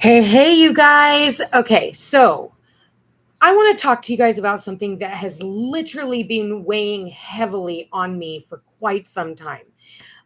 Hey, you guys. Okay, so I want to talk to you guys about something that has literally been weighing heavily on me for quite some time.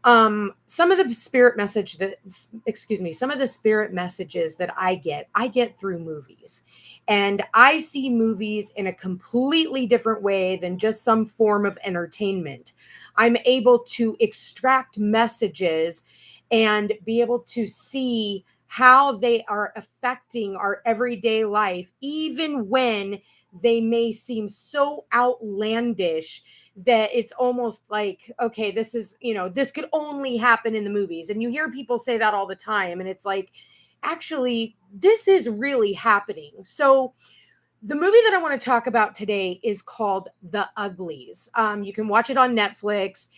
Some of the spirit message that, excuse me, some of the spirit messages that I get through movies. And I see movies in a completely different way than just some form of entertainment. I'm able to extract messages and be able to see how they are affecting our everyday life, even when they may seem so outlandish that it's almost like, okay, this is, this could only happen in the movies. And you hear people say that all the time. And it's like, actually, this is really happening. So, the movie that I want to talk about today is called The Uglies. You can watch it on Netflix,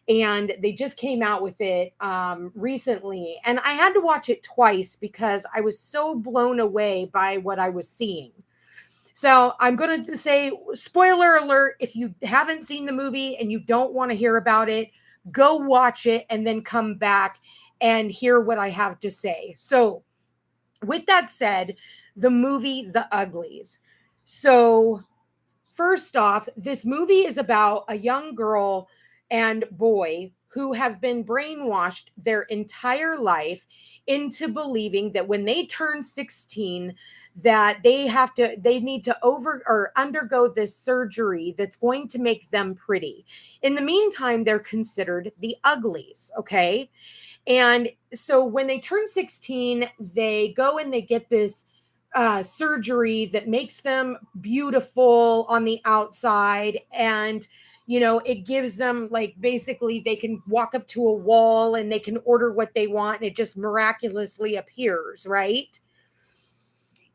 and they just came out with it recently. And I had to watch it twice because I was so blown away by what I was seeing. So I'm going to say, spoiler alert, if you haven't seen the movie and you don't want to hear about it, go watch it and then come back and hear what I have to say. So, with that said, the movie The Uglies. So, first off, this movie is about a young girl and boy who have been brainwashed their entire life into believing that when they turn 16 that they need to undergo this surgery that's going to make them pretty. In the meantime, they're considered the uglies, okay? And so when they turn 16, they go and they get this surgery that makes them beautiful on the outside. And, it gives them, like, basically they can walk up to a wall and they can order what they want and it just miraculously appears, right?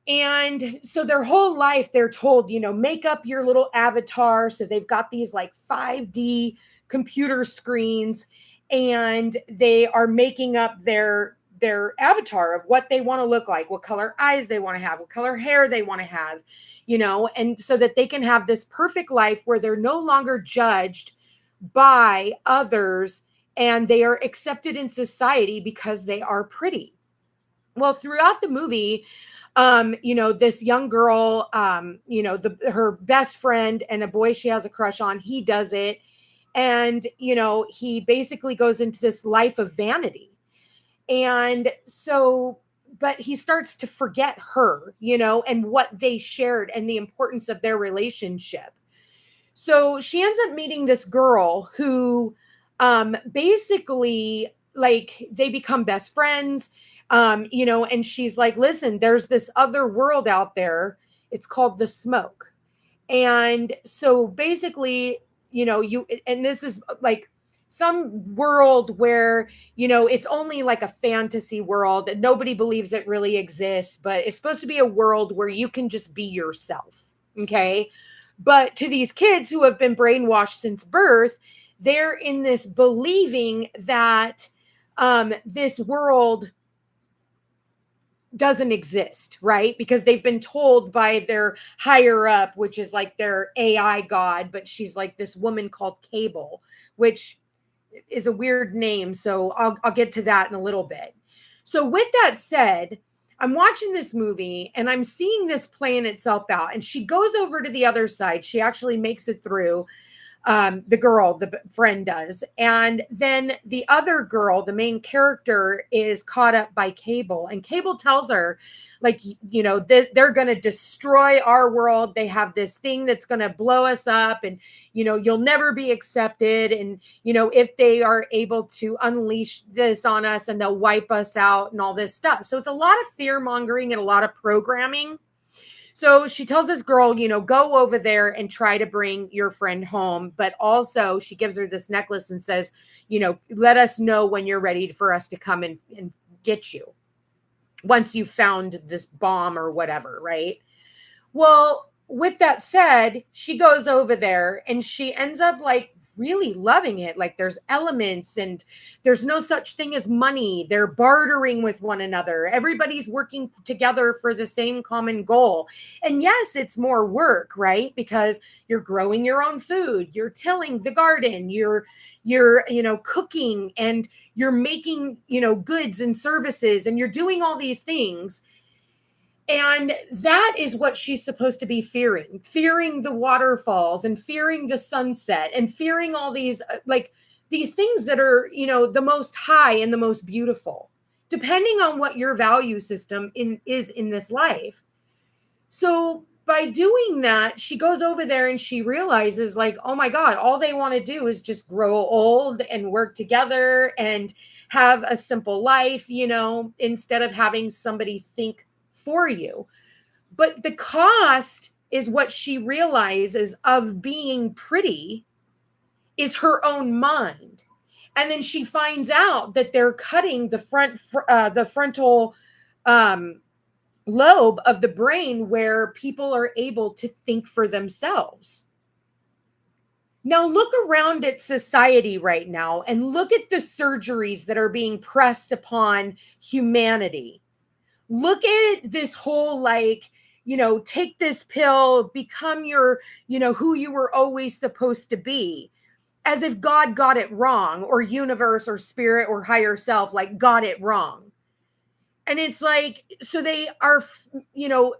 And so their whole life they're told, make up your little avatar. So they've got these like 5D computer screens, and they are making up their avatar of what they want to look like, what color eyes they want to have, what color hair they want to have, and so that they can have this perfect life where they're no longer judged by others and they are accepted in society because they are pretty. Well, throughout the movie, this young girl, her best friend and a boy she has a crush on, he does it. And, he basically goes into this life of vanity. And so, but he starts to forget her, and what they shared and the importance of their relationship. So she ends up meeting this girl who basically, like, they become best friends. And she's like, listen, there's this other world out there. It's called the smoke. And so basically, and this is like some world where, it's only like a fantasy world and nobody believes it really exists, but it's supposed to be a world where you can just be yourself. Okay. But to these kids who have been brainwashed since birth, they're in this believing that this world doesn't exist, right? Because they've been told by their higher up, which is like their AI god, but she's like this woman called Cable, which is a weird name. So I'll get to that in a little bit. So with that said, I'm watching this movie and I'm seeing this playing itself out. And she goes over to the other side. She actually makes it through. The friend does. And then the other girl, the main character, is caught up by Cable. And Cable tells her, like, they're going to destroy our world. They have this thing that's going to blow us up, and, you'll never be accepted. And, if they are able to unleash this on us, and they'll wipe us out and all this stuff. So it's a lot of fear mongering and a lot of programming. So she tells this girl, go over there and try to bring your friend home. But also she gives her this necklace and says, let us know when you're ready for us to come and get you once you've found this bomb or whatever, right? Well, with that said, she goes over there and she ends up like really loving it. Like, there's elements and there's no such thing as money. They're bartering with one another. Everybody's working together for the same common goal. And yes, it's more work, right? Because you're growing your own food, you're tilling the garden, you're cooking, and you're making, goods and services, and you're doing all these things. And that is what she's supposed to be fearing the waterfalls and fearing the sunset and fearing all these, like these things that are, the most high and the most beautiful, depending on what your value system is in this life. So by doing that, she goes over there and she realizes, like, oh my God, all they want to do is just grow old and work together and have a simple life, instead of having somebody think for you. But the cost is what she realizes of being pretty is her own mind. And then she finds out that they're cutting the frontal lobe of the brain where people are able to think for themselves. Now look around at society right now and look at the surgeries that are being pressed upon humanity. Look at this whole, like, take this pill, become your, who you were always supposed to be, as if God got it wrong, or universe or spirit or higher self, like, got it wrong. And it's like, so they are,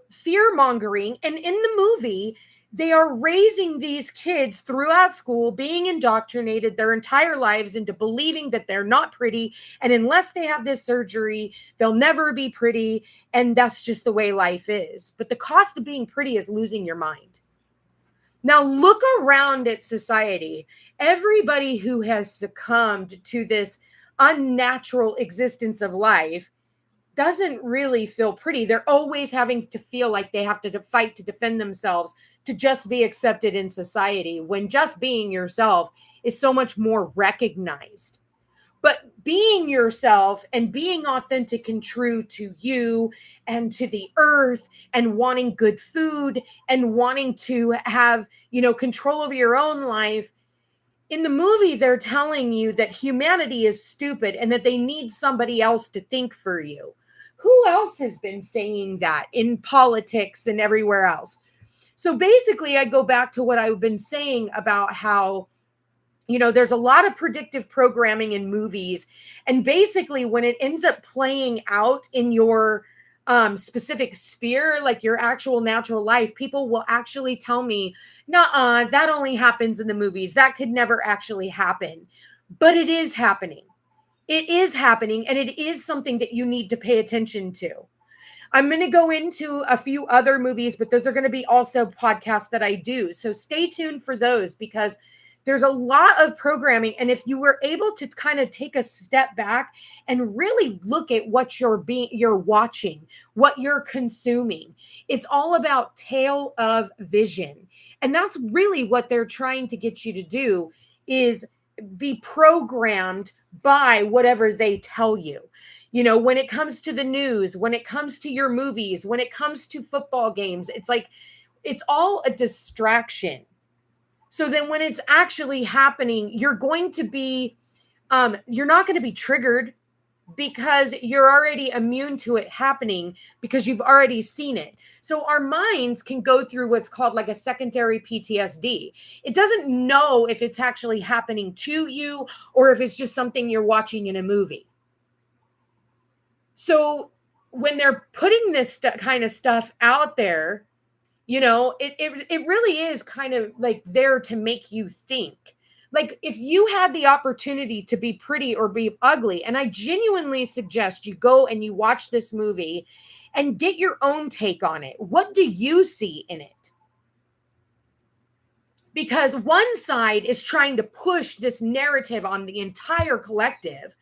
fear mongering. And in the movie, they are raising these kids throughout school, being indoctrinated their entire lives into believing that they're not pretty. And unless they have this surgery, they'll never be pretty. And that's just the way life is. But the cost of being pretty is losing your mind. Now look around at society. Everybody who has succumbed to this unnatural existence of life doesn't really feel pretty. They're always having to feel like they have to fight to defend themselves to just be accepted in society, when just being yourself is so much more recognized. But being yourself and being authentic and true to you and to the earth, and wanting good food and wanting to have, control over your own life. In the movie, they're telling you that humanity is stupid and that they need somebody else to think for you. Who else has been saying that in politics and everywhere else? So basically, I go back to what I've been saying about how, there's a lot of predictive programming in movies. And basically, when it ends up playing out in your specific sphere, like your actual natural life, people will actually tell me, "Nuh-uh, that only happens in the movies. That could never actually happen." But it is happening. It is happening, and it is something that you need to pay attention to. I'm going to go into a few other movies, but those are going to be also podcasts that I do. So stay tuned for those, because there's a lot of programming. And if you were able to kind of take a step back and really look at what you're watching, what you're consuming, it's all about tail of vision. And that's really what they're trying to get you to do, is be programmed by whatever they tell you. When it comes to the news, when it comes to your movies, when it comes to football games, it's like, it's all a distraction. So then when it's actually happening, you're going to be, you're not going to be triggered, because you're already immune to it happening, because you've already seen it. So our minds can go through what's called like a secondary PTSD. It doesn't know if it's actually happening to you or if it's just something you're watching in a movie. So when they're putting this kind of stuff out there, it really is kind of like there to make you think. Like, if you had the opportunity to be pretty or be ugly, and I genuinely suggest you go and you watch this movie and get your own take on it. What do you see in it? Because one side is trying to push this narrative on the entire collective,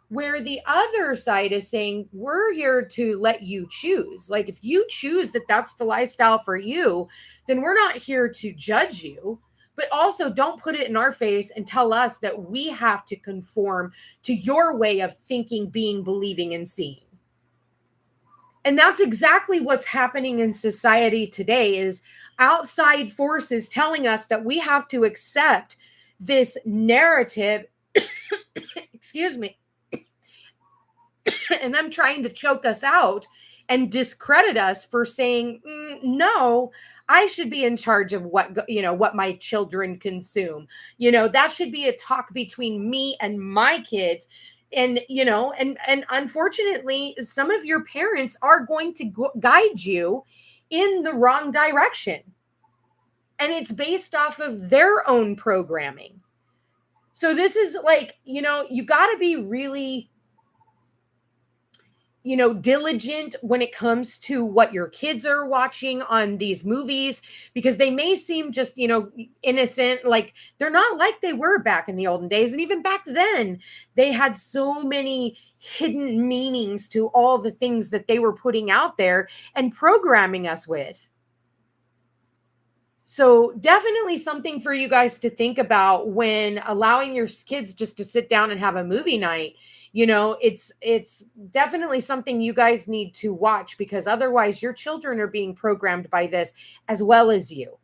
where the other side is saying, we're here to let you choose. Like, if you choose that that's the lifestyle for you, then we're not here to judge you. But also, don't put it in our face and tell us that we have to conform to your way of thinking, being, believing, and seeing. And that's exactly what's happening in society today, is outside forces telling us that we have to accept this narrative, excuse me, and them trying to choke us out and discredit us for saying, no, I should be in charge of what my children consume. That should be a talk between me and my kids. And and unfortunately some of your parents are going to guide you in the wrong direction, and it's based off of their own programming. So this is like, you got to be really, diligent when it comes to what your kids are watching on these movies, because they may seem just, innocent. Like, they're not like they were back in the olden days. And even back then, they had so many hidden meanings to all the things that they were putting out there and programming us with. So definitely something for you guys to think about when allowing your kids just to sit down and have a movie night. It's definitely something you guys need to watch, because otherwise your children are being programmed by this as well as you.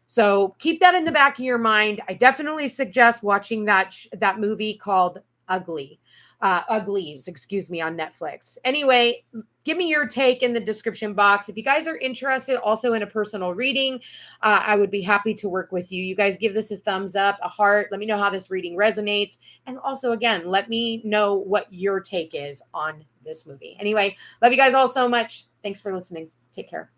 So keep that in the back of your mind. I definitely suggest watching that movie called Uglies, excuse me, on Netflix. Anyway, give me your take in the description box. If you guys are interested also in a personal reading, I would be happy to work with you. You guys give this a thumbs up, a heart. Let me know how this reading resonates. And also, again, let me know what your take is on this movie. Anyway, love you guys all so much. Thanks for listening. Take care.